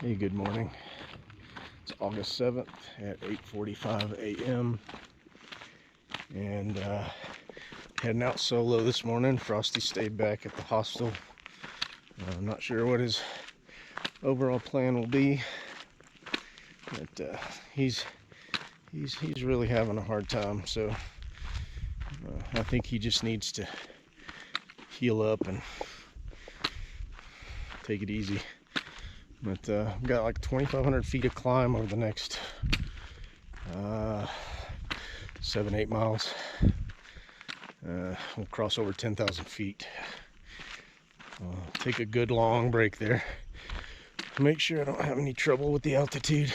Hey, good morning. It's August 7th at 8:45 a.m. and heading out solo this morning. Frosty stayed back at the hostel. I'm not sure what his overall plan will be, but he's really having a hard time. So I think he just needs to heal up and take it easy. But I've got like 2,500 feet of climb over the next 7-8 miles. We'll cross over 10,000 feet. Take a good long break there. Make sure I don't have any trouble with the altitude.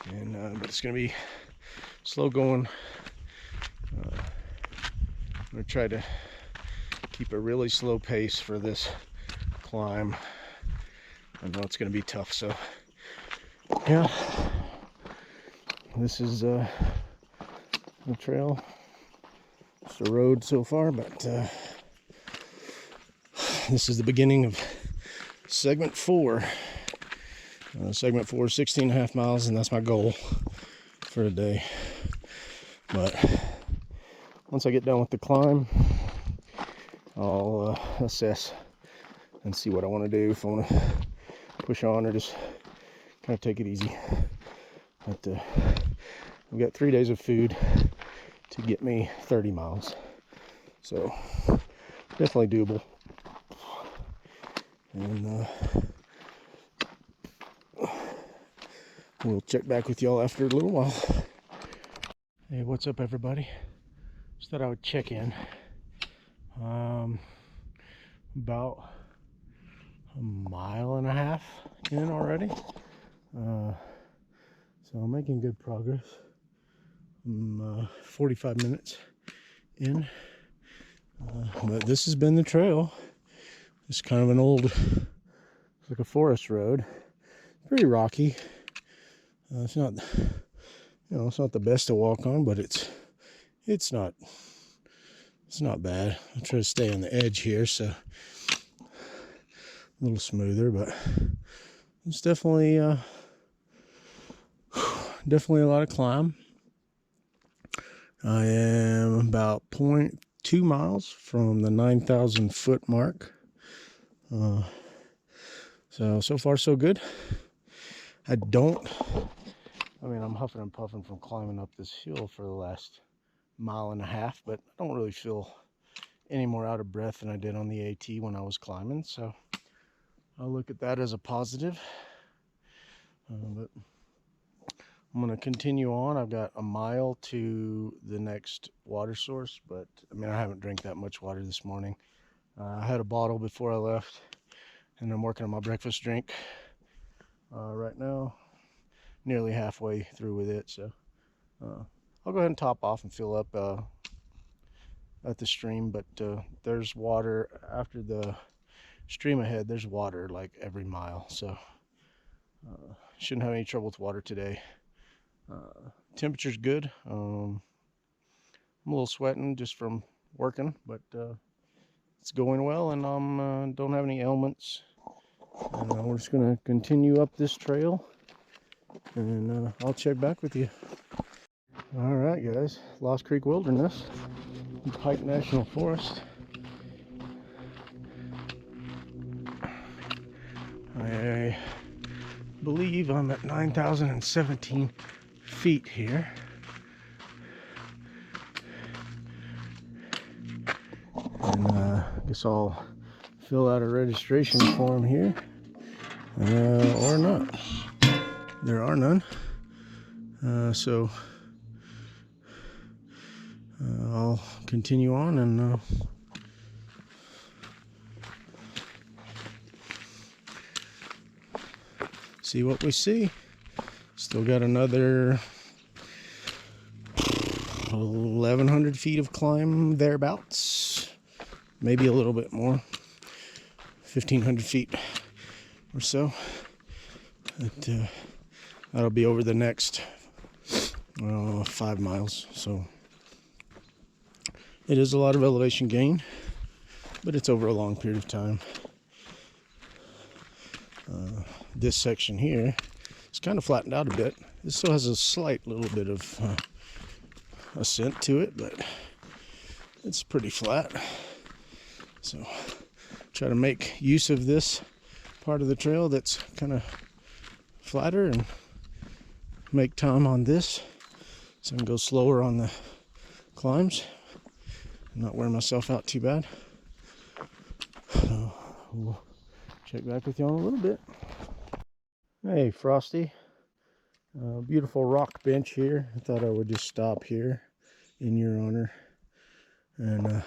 And but it's gonna be slow going. I'm gonna try to keep a really slow pace for this climb. I know it's gonna be tough, so yeah. This is the trail. It's the road so far, but this is the beginning of segment 4. Segment 4 is 16.5 miles, and that's my goal for today. But once I get done with the climb, I'll assess and see what I want to do, if I want to push on or just kind of take it easy. But I've got 3 days of food to get me 30 miles, so definitely doable. And we'll check back with y'all after a little while. Hey, what's up, everybody? Just thought I would check in. About a mile and a half in already, so I'm making good progress. I'm 45 minutes in, but this has been the trail. It's kind of an old, it's like a forest road. Pretty rocky. It's not, it's not the best to walk on, but it's not bad. I try to stay on the edge here, so a little smoother, but it's definitely a lot of climb. I am about 0.2 miles from the 9,000 foot mark. So far so good. I'm huffing and puffing from climbing up this hill for the last mile and a half, but I don't really feel any more out of breath than I did on the AT when I was climbing, so I'll look at that as a positive. But I'm going to continue on. I've got a mile to the next water source, but I haven't drank that much water this morning. I had a bottle before I left, and I'm working on my breakfast drink right now, nearly halfway through with it. So I'll go ahead and top off and fill up at the stream, but there's water after the stream ahead. There's water like every mile, so shouldn't have any trouble with water today. Temperature's good. I'm a little sweating just from working, but it's going well, and I'm don't have any ailments. We're just gonna continue up this trail, and I'll check back with you. All right, guys. Lost Creek Wilderness, Pike National Forest. I believe I'm at 9,017 feet here. And I guess I'll fill out a registration form here, or not. There are none. So I'll continue on and see what we see. Still got another 1,100 feet of climb thereabouts, maybe a little bit more, 1,500 feet or so. That'll be over the next 5 miles. So it is a lot of elevation gain, but it's over a long period of time. this section here, it's kind of flattened out a bit. This still has a slight little bit of ascent to it, but it's pretty flat. So try to make use of this part of the trail that's kind of flatter and make time on this so I can go slower on the climbs and not wear myself out too bad. So we'll check back with you on a little bit. Hey Frosty, beautiful rock bench here. I thought I would just stop here in your honor and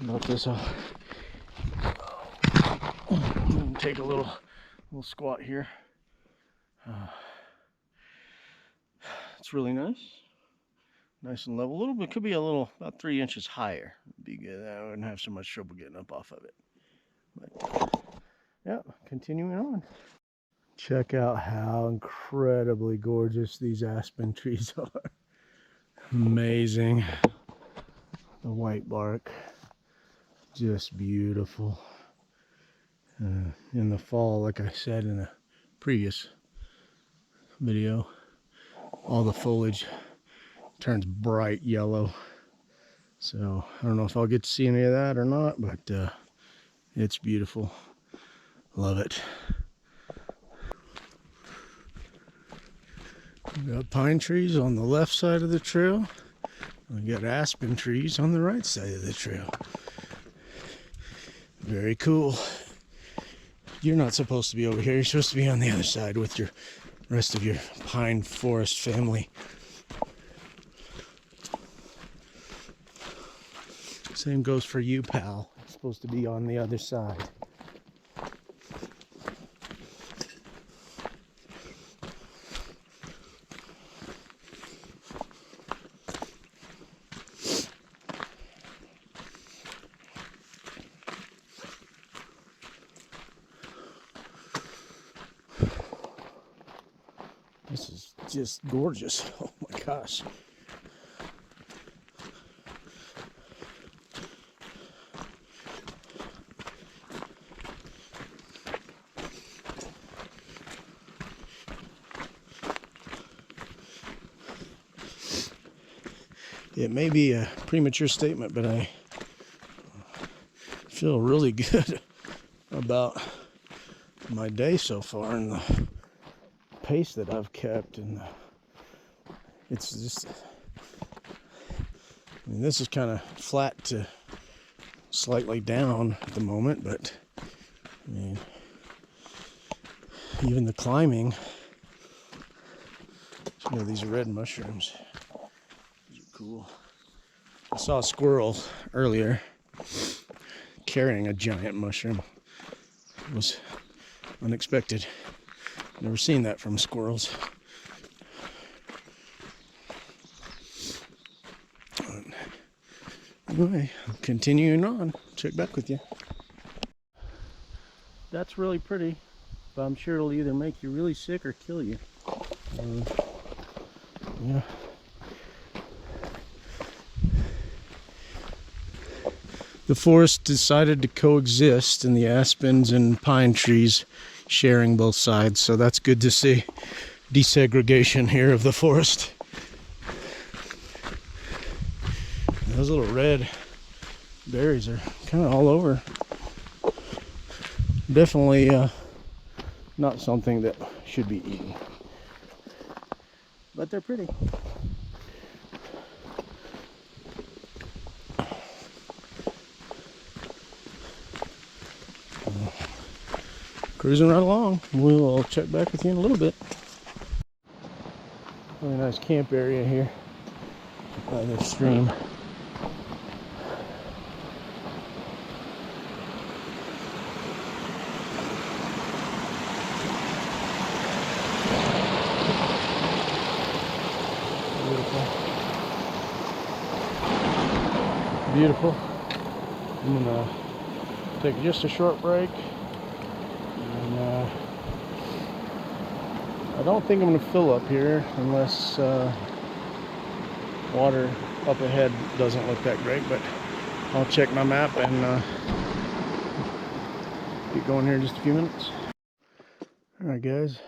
about this. I'll take a little squat here. It's really nice and level. A little bit, could be a little, about 3 inches higher. Would be good. I wouldn't have so much trouble getting up off of it. But yeah, continuing on. Check out how incredibly gorgeous these aspen trees are. Amazing. The white bark, just beautiful. In the fall, like I said in a previous video, all the foliage turns bright yellow. So I don't know if I'll get to see any of that or not, but it's beautiful. Love it. We got pine trees on the left side of the trail. We got aspen trees on the right side of the trail. Very cool. You're not supposed to be over here. You're supposed to be on the other side with your rest of your pine forest family. Same goes for you, pal. You're supposed to be on the other side. This is just gorgeous. Oh my gosh. It may be a premature statement, but I feel really good about my day so far and the pace that I've kept, and it's just, I mean, this is kind of flat to slightly down at the moment, but I mean, even the climbing, you know, these red mushrooms, these are cool. I saw a squirrel earlier carrying a giant mushroom. It was unexpected. Never seen that from squirrels. But anyway, continuing on. Check back with you. That's really pretty, but I'm sure it'll either make you really sick or kill you. Yeah. The forest decided to coexist, and the aspens and pine trees sharing both sides, so that's good to see. Desegregation here of the forest. Those little red berries are kind of all over. Definitely not something that should be eaten, but they're pretty. Cruising right along. We'll check back with you in a little bit. Really nice camp area here by the stream. Beautiful. I'm gonna take just a short break. I don't think I'm going to fill up here unless water up ahead doesn't look that great, but I'll check my map and get going here in just a few minutes. All right, guys,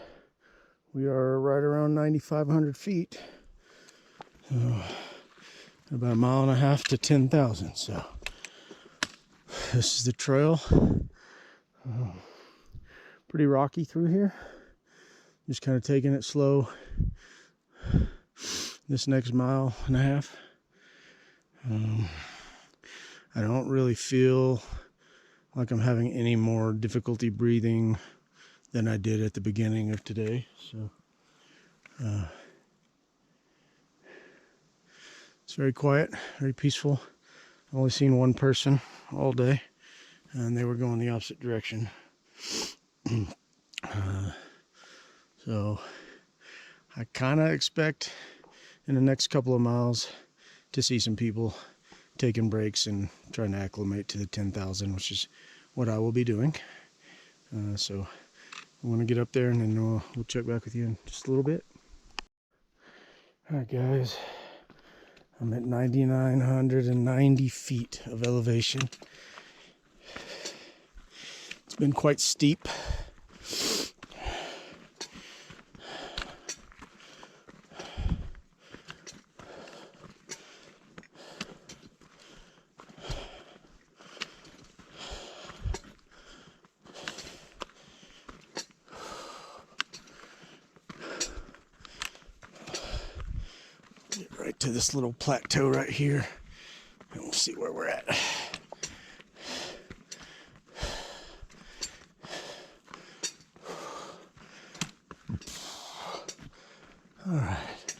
we are right around 9,500 feet. About a mile and a half to 10,000. So this is the trail. Pretty rocky through here. Just kind of taking it slow this next mile and a half. I don't really feel like I'm having any more difficulty breathing than I did at the beginning of today. So it's very quiet, very peaceful. I've only seen one person all day, and they were going the opposite direction. So I kind of expect in the next couple of miles to see some people taking breaks and trying to acclimate to the 10,000, which is what I will be doing. So I want to get up there, and then we'll check back with you in just a little bit. All right, guys, I'm at 9,990 feet of elevation. It's been quite steep. Right to this little plateau right here, and we'll see where we're at. All right,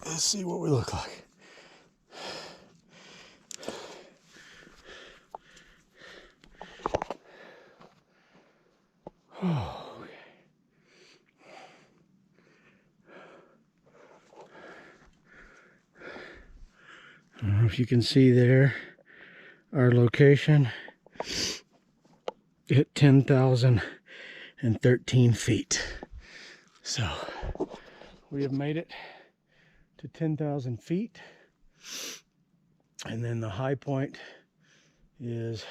let's see what we look like. I don't know if you can see there our location at 10,013 feet. So we have made it to 10,000 feet, and then the high point is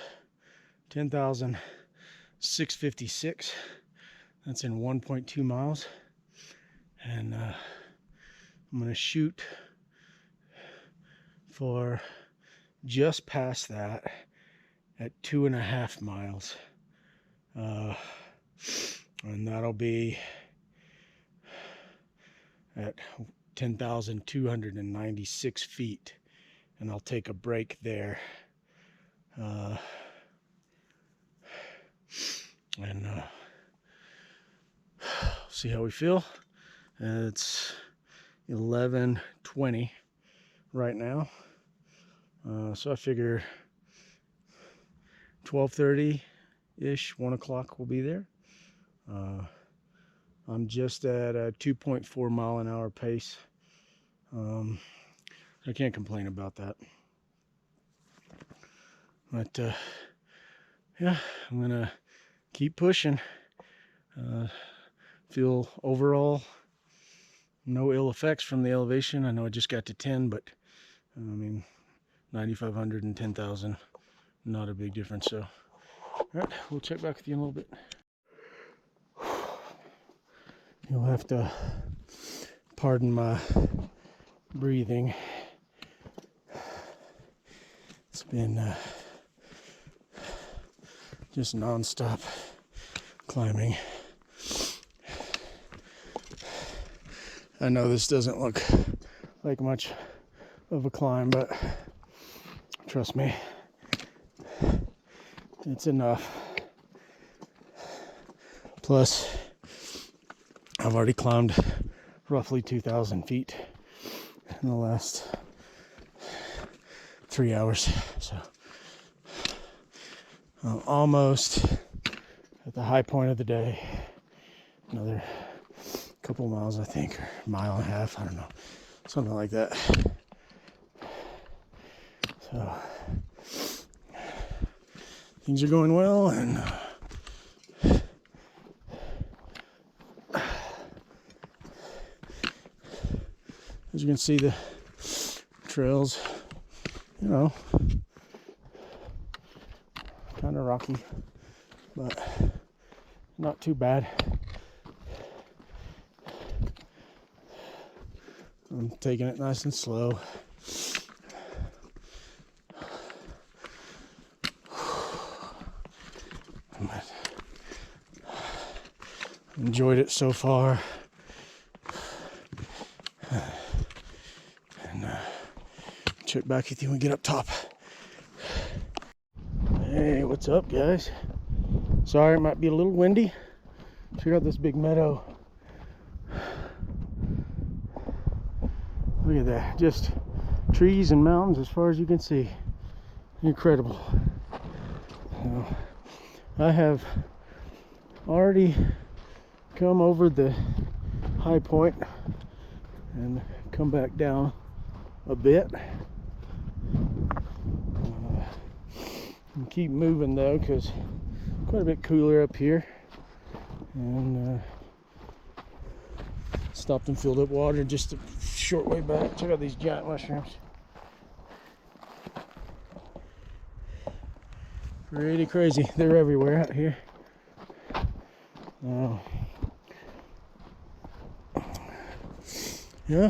10,656. That's in 1.2 miles, and I'm gonna shoot for just past that at 2.5 miles, and that'll be at 10,296 feet, and I'll take a break there, and see how we feel. It's 11:20 right now. So I figure 12:30-ish, 1 o'clock we'll be there. I'm just at a 2.4 mile an hour pace. I can't complain about that. But yeah, I'm gonna keep pushing. Feel overall no ill effects from the elevation. I know I just got to 10, but I mean, 9,500 and 10,000, not a big difference. So, all right, we'll check back with you in a little bit. You'll have to pardon my breathing. It's been just non-stop climbing. I know this doesn't look like much of a climb, but trust me, it's enough. Plus, I've already climbed roughly 2,000 feet in the last 3 hours, so I'm almost at the high point of the day. Another couple miles, I think, or a mile and a half, I don't know, something like that. So things are going well, and as you can see, the trails, you know, kind of rocky, but not too bad. I'm taking it nice and slow. Enjoyed it so far. And check back with you when we get up top. Hey, what's up, guys? Sorry, it might be a little windy. Check out this big meadow. Look at that. Just trees and mountains as far as you can see. Incredible. I have already come over the high point and come back down a bit. And keep moving though, because quite a bit cooler up here. And stopped and filled up water just a short way back. Check out these giant mushrooms. Pretty crazy. They're everywhere out here. Yeah.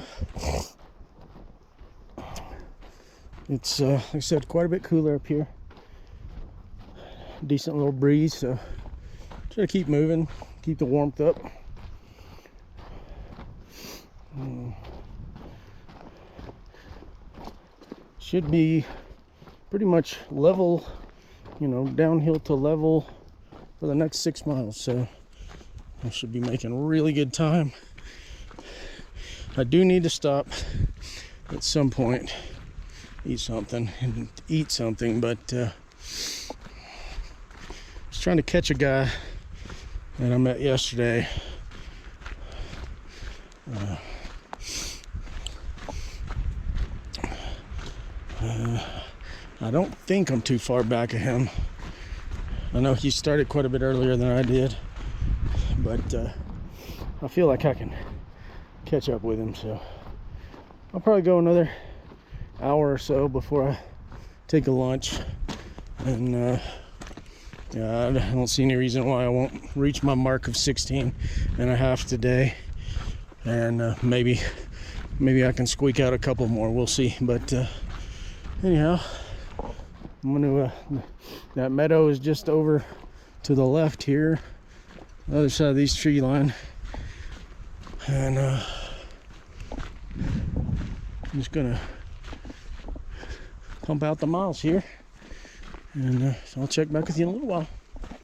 It's like I said, quite a bit cooler up here. Decent little breeze, so try to keep moving, keep the warmth up. Should be pretty much level, you know, downhill to level for the next 6 miles, so I should be making really good time. I do need to stop at some point, eat something, but I was trying to catch a guy that I met yesterday. I don't think I'm too far back of him. I know he started quite a bit earlier than I did, but I feel like I can catch up with him, so I'll probably go another hour or so before I take a lunch. And yeah, I don't see any reason why I won't reach my mark of 16.5 today. And maybe I can squeak out a couple more, we'll see. But anyhow, I'm gonna that meadow is just over to the left here, the other side of these tree line. And I'm just gonna pump out the miles here, and so I'll check back with you in a little while.